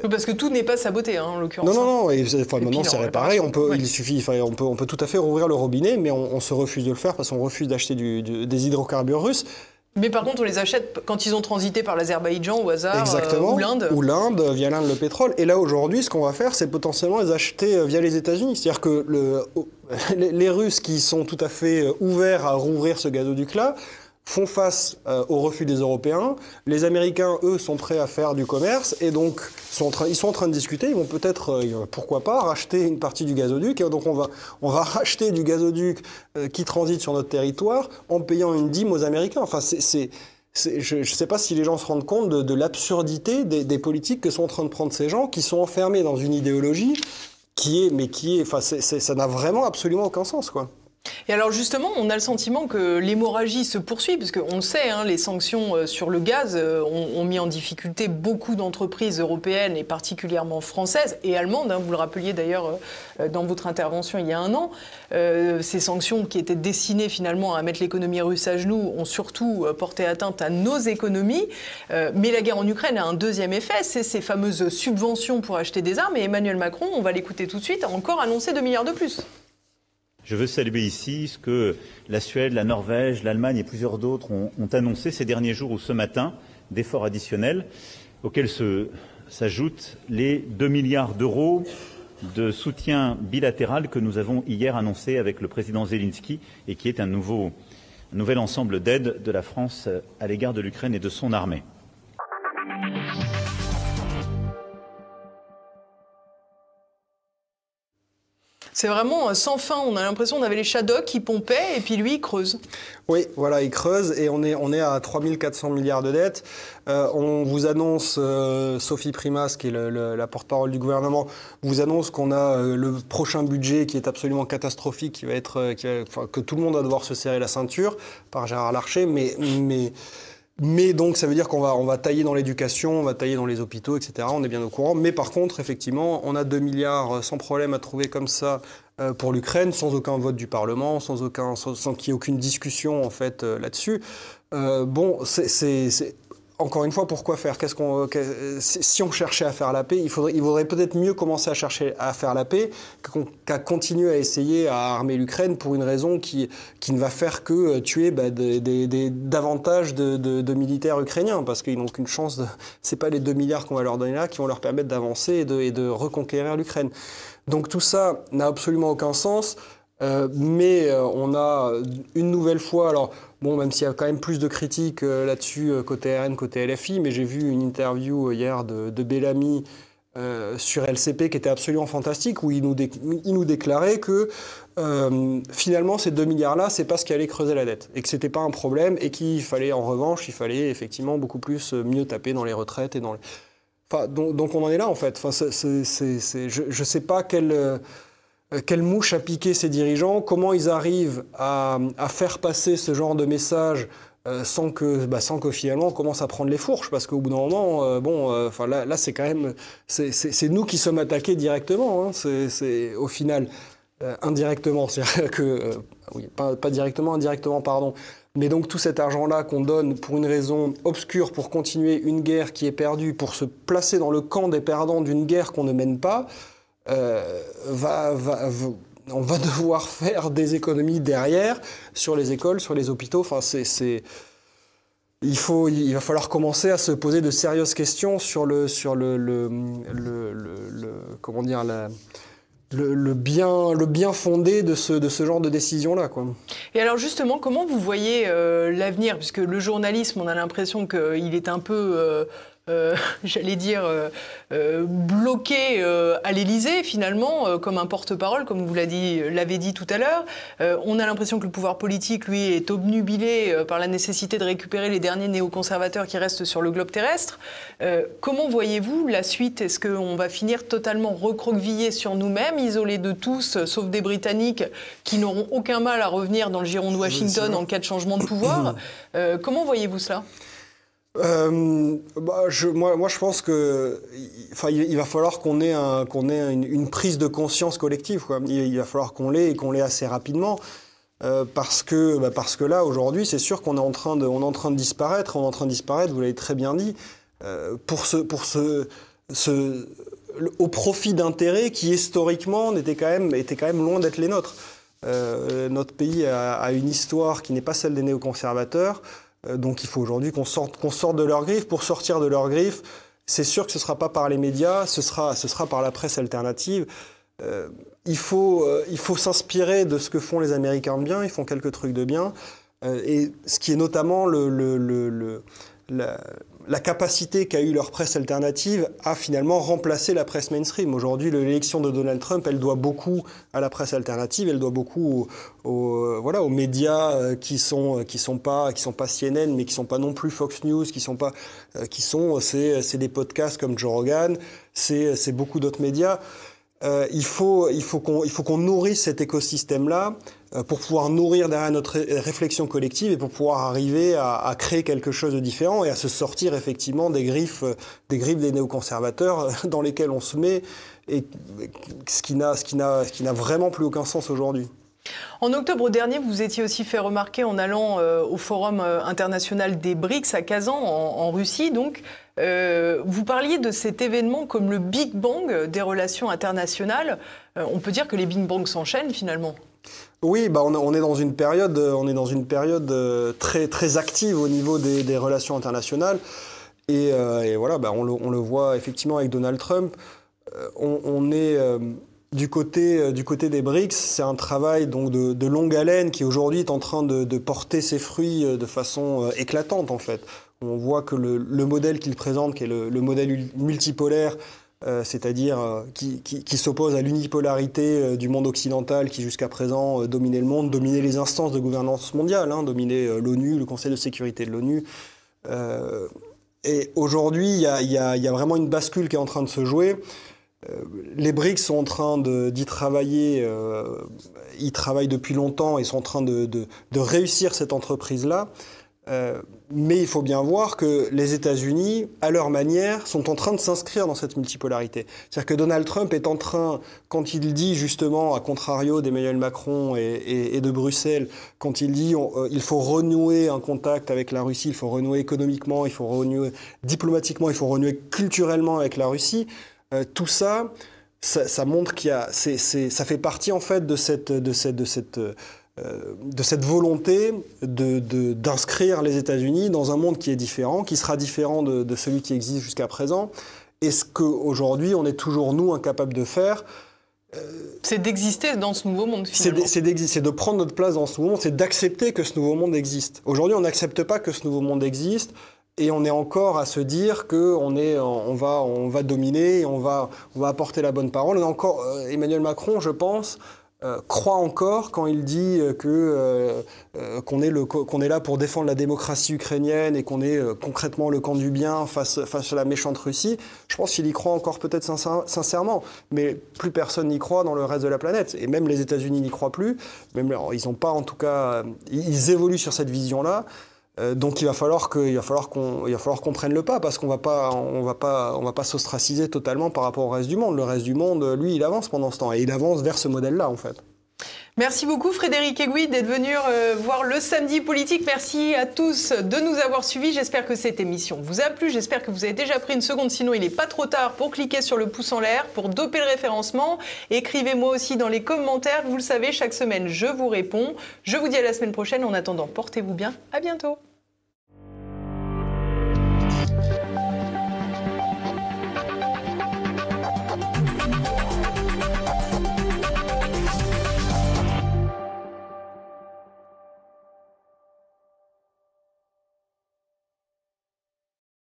Parce que tout n'est pas saboté, en l'occurrence. Non. Maintenant, c'est réparé. On peut tout à fait rouvrir le robinet, mais on se refuse de le faire parce qu'on refuse d'acheter des hydrocarbures russes. Mais par contre, on les achète quand ils ont transité par l'Azerbaïdjan au hasard. Exactement. Ou l'Inde. Ou l'Inde, via l'Inde, le pétrole. Et là, aujourd'hui, ce qu'on va faire, c'est potentiellement les acheter via les États-Unis. C'est-à-dire que les Russes qui sont tout à fait ouverts à rouvrir ce gazoduc-là font face au refus des Européens. Les Américains, eux, sont prêts à faire du commerce et donc ils sont en train de discuter. Ils vont peut-être, pourquoi pas, racheter une partie du gazoduc. Et donc on va racheter du gazoduc qui transite sur notre territoire en payant une dîme aux Américains. Enfin, je ne sais pas si les gens se rendent compte de l'absurdité des politiques que sont en train de prendre ces gens qui sont enfermés dans une idéologie ça n'a vraiment absolument aucun sens, quoi. Et alors justement, on a le sentiment que l'hémorragie se poursuit, parce qu'on le sait, les sanctions sur le gaz ont mis en difficulté beaucoup d'entreprises européennes et particulièrement françaises et allemandes. Vous le rappeliez d'ailleurs dans votre intervention il y a un an. Ces sanctions qui étaient destinées finalement à mettre l'économie russe à genoux ont surtout porté atteinte à nos économies. Mais la guerre en Ukraine a un deuxième effet, c'est ces fameuses subventions pour acheter des armes. Et Emmanuel Macron, on va l'écouter tout de suite, a encore annoncé 2 milliards de plus. Je veux saluer ici ce que la Suède, la Norvège, l'Allemagne et plusieurs d'autres ont annoncé ces derniers jours ou ce matin d'efforts additionnels auxquels s'ajoutent les 2 milliards d'euros de soutien bilatéral que nous avons hier annoncé avec le président Zelensky et qui est un nouvel ensemble d'aides de la France à l'égard de l'Ukraine et de son armée. C'est vraiment sans fin. On a l'impression qu'on avait les Shadocks qui pompaient et puis lui, il creuse. Oui, voilà, il creuse et on est à 3 400 milliards de dettes. On vous annonce, Sophie Primas, qui est la porte-parole du gouvernement, vous annonce qu'on a le prochain budget qui est absolument catastrophique, que tout le monde va devoir se serrer la ceinture, par Gérard Larcher, mais donc ça veut dire qu'on va tailler dans l'éducation, on va tailler dans les hôpitaux, etc. On est bien au courant. Mais par contre, effectivement, on a 2 milliards sans problème à trouver comme ça pour l'Ukraine, sans aucun vote du Parlement, sans qu'il y ait aucune discussion en fait là-dessus. Encore une fois, pourquoi faire? Si on cherchait à faire la paix, il vaudrait peut-être mieux commencer à chercher à faire la paix qu'à continuer à essayer à armer l'Ukraine pour une raison qui ne va faire que tuer davantage de militaires ukrainiens, parce qu'ils n'ont qu'une chance. C'est pas les 2 milliards qu'on va leur donner là qui vont leur permettre d'avancer et de reconquérir l'Ukraine. Donc tout ça n'a absolument aucun sens. Mais on a une nouvelle fois, alors bon, même s'il y a quand même plus de critiques là-dessus côté RN, côté LFI, mais j'ai vu une interview hier de Bellamy sur LCP qui était absolument fantastique, où il nous déclarait que finalement ces 2 milliards-là, c'est pas ce qui allait creuser la dette, et que c'était pas un problème, et qu'il fallait en revanche, effectivement beaucoup plus mieux taper dans les retraites et dans les... Donc on en est là, en fait. Je ne sais pas quelle mouche a piqué ces dirigeants, comment ils arrivent à faire passer ce genre de message sans que finalement on commence à prendre les fourches, parce qu'au bout d'un moment, là c'est quand même, c'est nous qui sommes attaqués directement, hein. C'est au final indirectement, c'est-à-dire que pas directement, indirectement, pardon. Mais donc tout cet argent-là qu'on donne pour une raison obscure, pour continuer une guerre qui est perdue, pour se placer dans le camp des perdants d'une guerre qu'on ne mène pas, on va devoir faire des économies derrière sur les écoles, sur les hôpitaux. Enfin, il va falloir commencer à se poser de sérieuses questions sur le bien fondé de ce genre de décision-là, quoi. Et alors justement, comment vous voyez l'avenir? Puisque le journalisme, on a l'impression qu'il est un peu... j'allais dire, bloqué à l'Élysée, finalement, comme un porte-parole, comme vous l'avez dit tout à l'heure. On a l'impression que le pouvoir politique, lui, est obnubilé par la nécessité de récupérer les derniers néoconservateurs qui restent sur le globe terrestre. Comment voyez-vous la suite? Est-ce qu'on va finir totalement recroquevillés sur nous-mêmes, isolés de tous, sauf des Britanniques qui n'auront aucun mal à revenir dans le giron de Washington en cas de changement de pouvoir? Comment voyez-vous cela? Moi, je pense que, il va falloir qu'on ait une prise de conscience collective, quoi. Il va falloir qu'on l'ait et qu'on l'ait assez rapidement, parce que là, aujourd'hui, c'est sûr qu'on est en train de disparaître. On est en train de disparaître, vous l'avez très bien dit, au profit d'intérêts qui historiquement étaient quand même loin d'être les nôtres. Notre pays a une histoire qui n'est pas celle des néoconservateurs. Donc il faut aujourd'hui qu'on sorte de leurs griffes. Pour sortir de leurs griffes, c'est sûr que ce ne sera pas par les médias, ce sera par la presse alternative. Il faut s'inspirer de ce que font les Américains de bien, ils font quelques trucs de bien. Et ce qui est notamment la capacité qu'a eu leur presse alternative à finalement remplacer la presse mainstream. Aujourd'hui, l'élection de Donald Trump, elle doit beaucoup à la presse alternative, elle doit beaucoup aux médias qui sont pas CNN, mais qui sont pas non plus Fox News, c'est des podcasts comme Joe Rogan, c'est beaucoup d'autres médias. Il faut qu'on nourrisse cet écosystème-là pour pouvoir nourrir derrière notre réflexion collective et pour pouvoir arriver à créer quelque chose de différent et à se sortir effectivement des griffes des néoconservateurs dans lesquelles on se met, et ce qui n'a vraiment plus aucun sens aujourd'hui. En octobre dernier, vous vous étiez aussi fait remarquer en allant au Forum international des BRICS à Kazan, en Russie. Donc, vous parliez de cet événement comme le Big Bang des relations internationales. On peut dire que les Big Bang s'enchaînent finalement. Oui, on est dans une période, très très active au niveau des relations internationales. Et voilà, on le voit effectivement avec Donald Trump. On est du côté des BRICS, c'est un travail donc de longue haleine qui aujourd'hui est en train de porter ses fruits de façon éclatante en fait. On voit que le modèle qu'il présente, qui est le modèle multipolaire, c'est-à-dire qui s'oppose à l'unipolarité du monde occidental qui jusqu'à présent dominait le monde, dominait les instances de gouvernance mondiale, dominait l'ONU, le Conseil de sécurité de l'ONU. Et aujourd'hui, il y a vraiment une bascule qui est en train de se jouer. Les BRICS sont en train d'y travailler, ils travaillent depuis longtemps et sont en train de réussir cette entreprise-là. Mais il faut bien voir que les États-Unis, à leur manière, sont en train de s'inscrire dans cette multipolarité. C'est-à-dire que Donald Trump est en train, quand il dit justement, à contrario d'Emmanuel Macron et de Bruxelles, quand il dit il faut renouer un contact avec la Russie, il faut renouer économiquement, il faut renouer diplomatiquement, il faut renouer culturellement avec la Russie, tout ça montre ça fait partie en fait de cette volonté d'inscrire les États-Unis dans un monde qui est différent, qui sera différent de celui qui existe jusqu'à présent. Et ce qu'aujourd'hui, on est toujours, nous, incapables de faire, c'est d'exister dans ce nouveau monde, finalement. C'est de prendre notre place dans ce nouveau monde, c'est d'accepter que ce nouveau monde existe. Aujourd'hui, on n'accepte pas que ce nouveau monde existe, et on est encore à se dire qu'on va dominer, on va apporter la bonne parole. On a encore Emmanuel Macron, je pense, croit encore quand il dit qu'on est là pour défendre la démocratie ukrainienne et qu'on est concrètement le camp du bien face à la méchante Russie. Je pense qu'il y croit encore peut-être sincèrement, mais plus personne n'y croit dans le reste de la planète. Et même les États-Unis n'y croient plus. Même, alors, ils n'ont pas, en tout cas, ils évoluent sur cette vision-là. Donc il va falloir qu'on prenne le pas, parce qu'on va pas s'ostraciser totalement par rapport au reste du monde. Le reste du monde, lui, il avance pendant ce temps, et il avance vers ce modèle-là, en fait. Merci beaucoup Frédéric Egui d'être venu voir le Samedi politique. Merci à tous de nous avoir suivis. J'espère que cette émission vous a plu. J'espère que vous avez déjà pris une seconde. Sinon, il n'est pas trop tard pour cliquer sur le pouce en l'air, pour doper le référencement. Écrivez-moi aussi dans les commentaires. Vous le savez, chaque semaine, je vous réponds. Je vous dis à la semaine prochaine. En attendant, portez-vous bien. À bientôt.